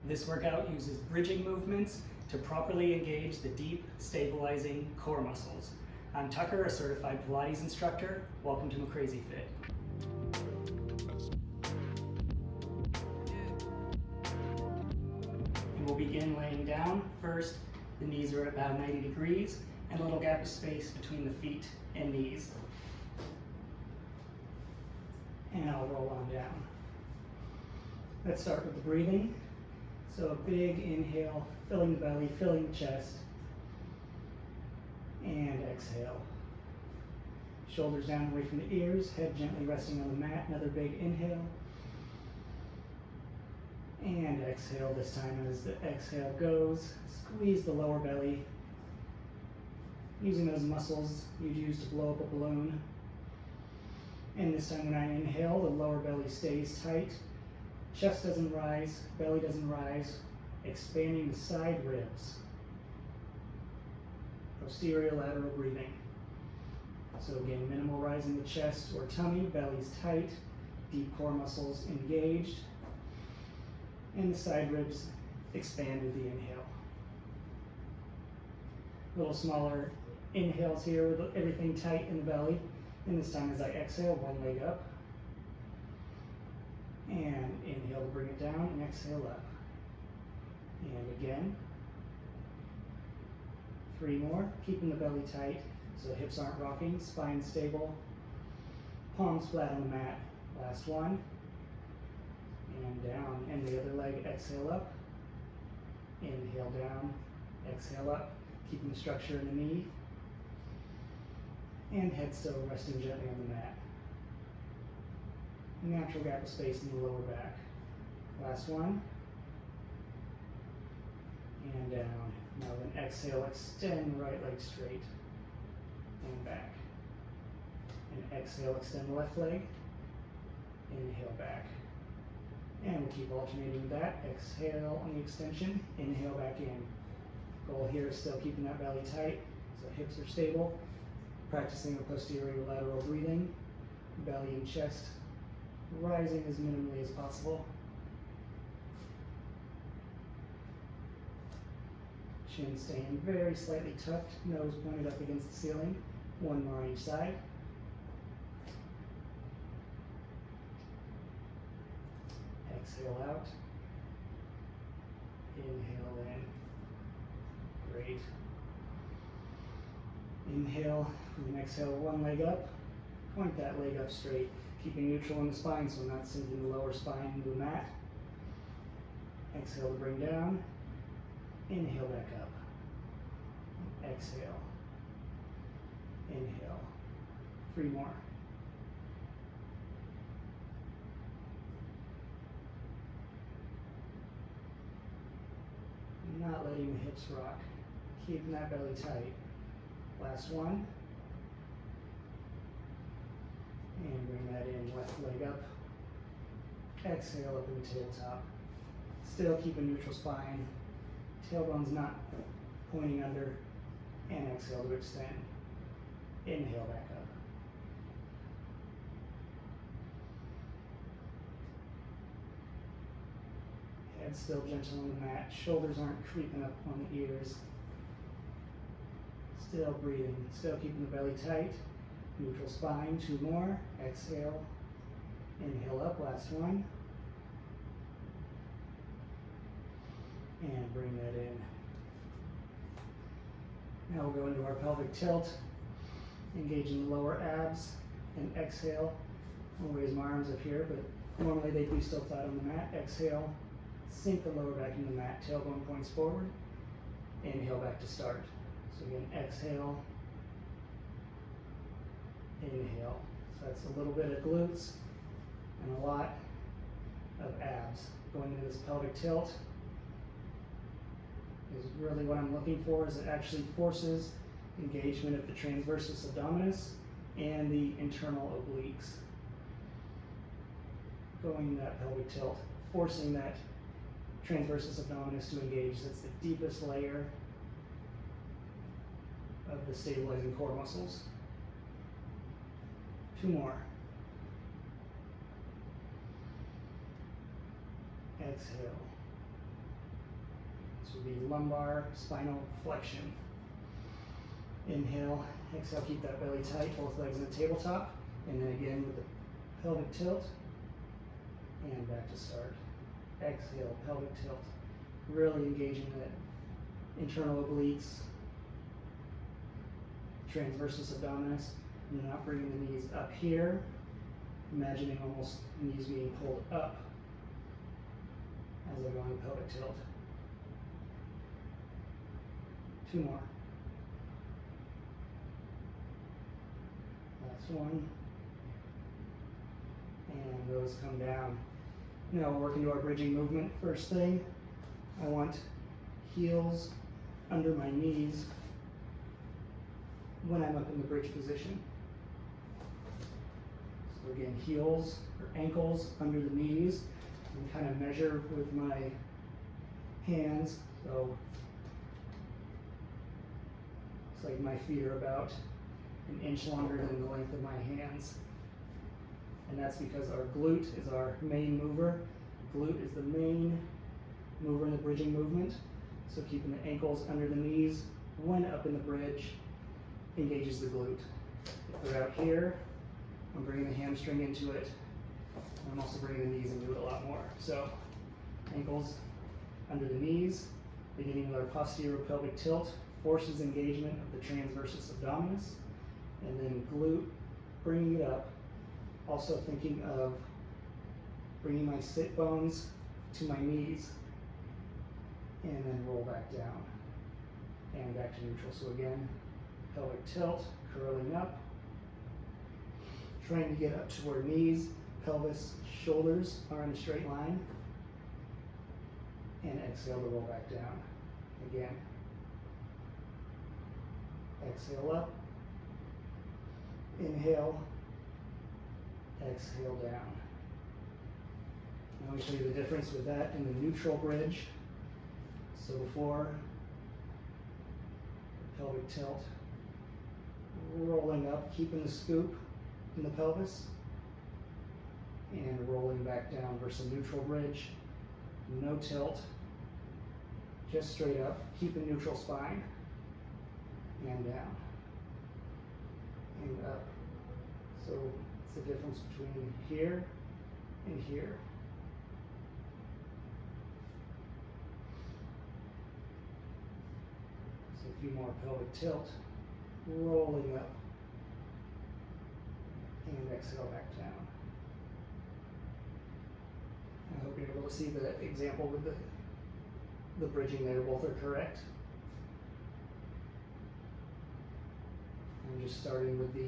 This workout uses bridging movements to properly engage the deep, stabilizing core muscles. I'm Tucker, a certified Pilates instructor. Welcome to McCrazy Fit. And we'll begin laying down. First, the knees are at about 90 degrees and a little gap of space between the feet and knees. And I'll roll on down. Let's start with the breathing. So a big inhale, filling the belly, filling the chest, and exhale. Shoulders down away from the ears, head gently resting on the mat. Another big inhale, and exhale. This time as the exhale goes, squeeze the lower belly, using those muscles you'd use to blow up a balloon. And this time when I inhale, the lower belly stays tight. Chest doesn't rise, belly doesn't rise, expanding the side ribs. Posterior lateral breathing. So again, minimal rise in the chest or tummy, belly's tight, deep core muscles engaged, and the side ribs expand with the inhale. A little smaller inhales here with everything tight in the belly. And this time as I exhale, one leg up. And inhale to bring it down and exhale up. And again. 3 more, keeping the belly tight so hips aren't rocking, spine stable, palms flat on the mat. Last one. And down. And the other leg, exhale up. Inhale down, exhale up, keeping the structure in the knee. And head still resting gently on the mat. Natural gap of space in the lower back. Last one. And down. Now then exhale, extend the right leg straight. And back. And exhale, extend the left leg. Inhale back. And we'll keep alternating with that. Exhale on the extension. Inhale back in. Goal here is still keeping that belly tight so hips are stable. Practicing the posterior lateral breathing. Belly and chest rising as minimally as possible. Chin staying very slightly tucked, nose pointed up against the ceiling. 1 more on each side. Exhale out. Inhale in. Great. Inhale, and then exhale, one leg up. Point that leg up straight, keeping neutral in the spine so I'm not sinking the lower spine into the mat. Exhale to bring down. Inhale back up. Exhale. Inhale. 3 more. Not letting the hips rock. Keeping that belly tight. Last one. And bring that in, left leg up. Exhale up in the tabletop. Still keep a neutral spine. Tailbone's not pointing under. And exhale to extend. Inhale back up. Head still gentle on the mat. Shoulders aren't creeping up on the ears. Still breathing, still keeping the belly tight. Neutral spine, 2 more. Exhale. Inhale up, last one. And bring that in. Now we'll go into our pelvic tilt, engaging the lower abs, and exhale. I'll raise my arms up here, but normally they'd be still flat on the mat. Exhale, sink the lower back into the mat, tailbone points forward. Inhale back to start. So again, exhale, inhale. So that's a little bit of glutes and a lot of abs. Going into this pelvic tilt is really what I'm looking for, is it actually forces engagement of the transversus abdominis and the internal obliques. Going into that pelvic tilt, forcing that transversus abdominis to engage. That's the deepest layer of the stabilizing core muscles. 2 more. Exhale. will be lumbar spinal flexion. Inhale, exhale, keep that belly tight, both legs in the tabletop, and then again with the pelvic tilt, and back to start. Exhale, pelvic tilt, really engaging the internal obliques, transversus abdominis. You're not bringing the knees up here, imagining almost knees being pulled up as I go into pelvic tilt. 2 more. Last one. And those come down. Now we'll work into our bridging movement. First thing, I want heels under my knees when I'm up in the bridge position. So again, heels or ankles under the knees, and kind of measure with my hands. So it's like my feet are about an inch longer than the length of my hands. And that's because our glute is our main mover. Glute is the main mover in the bridging movement. So keeping the ankles under the knees when up in the bridge engages the glute. If they're out here, I'm bringing the hamstring into it. I'm also bringing the knees into it a lot more. So ankles under the knees, beginning with our posterior pelvic tilt, forces engagement of the transversus abdominis, and then glute, bringing it up. Also thinking of bringing my sit bones to my knees, and then roll back down and back to neutral. So again, pelvic tilt, curling up, trying to get up to where knees, pelvis, shoulders are in a straight line, and exhale to roll back down. Again, exhale up, inhale, exhale down. Now we show you the difference with that and the neutral bridge. So before, pelvic tilt, rolling up, keeping the scoop in the pelvis, and rolling back down versus a neutral bridge. No tilt, just straight up, keeping neutral spine, and down, and up. So it's the difference between here and here. So a few more pelvic tilt, rolling up, and exhale back down. I hope you're able to see the example with the bridging there. Both are correct. I'm just starting with the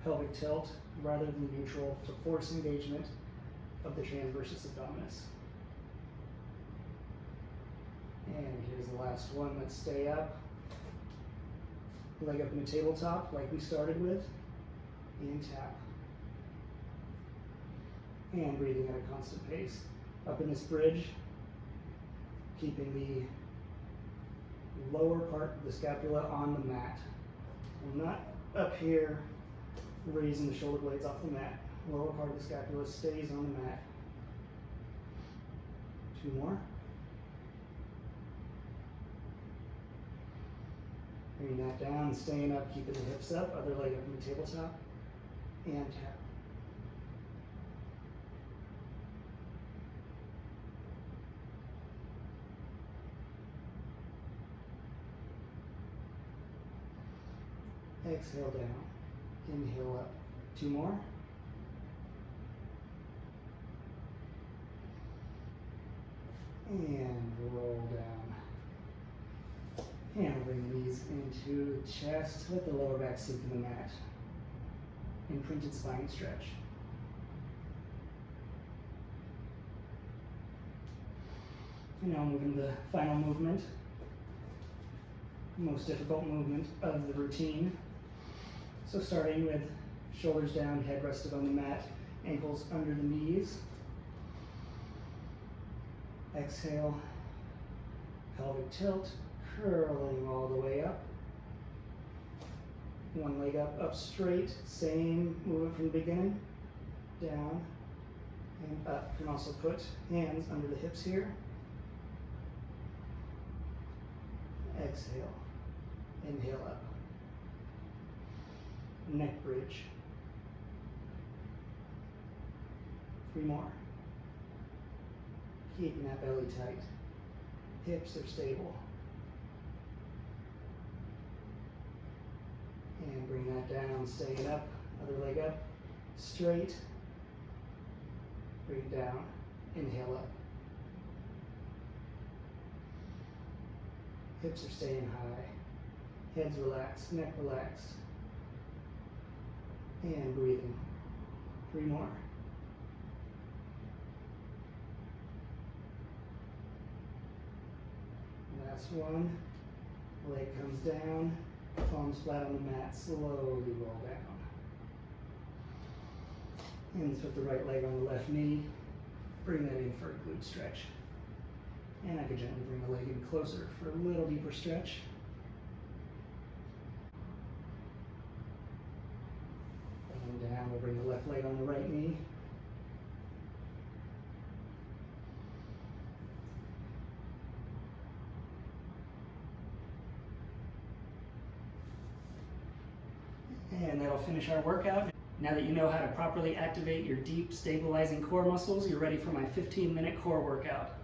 pelvic tilt rather than neutral to force engagement of the transversus abdominis. And here's the last one. Let's stay up. Leg up in the tabletop like we started with. And tap. And breathing at a constant pace. Up in this bridge, keeping the lower part of the scapula on the mat. I'm not up here raising the shoulder blades off the mat. Lower part of the scapula stays on the mat. 2 more. Bring that down, staying up, keeping the hips up, other leg up in the tabletop, and tap. Exhale down, inhale up. 2 more. And roll down. And bring the knees into the chest. Let the lower back sink in the mat. Imprinted spine stretch. And now moving to the final movement. Most difficult movement of the routine. So starting with shoulders down, head rested on the mat, ankles under the knees. Exhale, pelvic tilt, curling all the way up. One leg up straight, same movement from the beginning. Down and up. You can also put hands under the hips here. exhale. Inhale up. Neck bridge. 3 more. Keeping that belly tight. Hips are stable. And bring that down, staying up. Other leg up. Straight. Bring it down. Inhale up. Hips are staying high. Head's relaxed, neck relaxed. And breathing. 3 more. Last one. Leg comes down. Palms flat on the mat. Slowly roll down. And put the right leg on the left knee. Bring that in for a glute stretch. And I could gently bring the leg in closer for a little deeper stretch. And down, we'll bring the left leg on the right knee. And that'll finish our workout. Now that you know how to properly activate your deep, stabilizing core muscles, you're ready for my 15-minute core workout.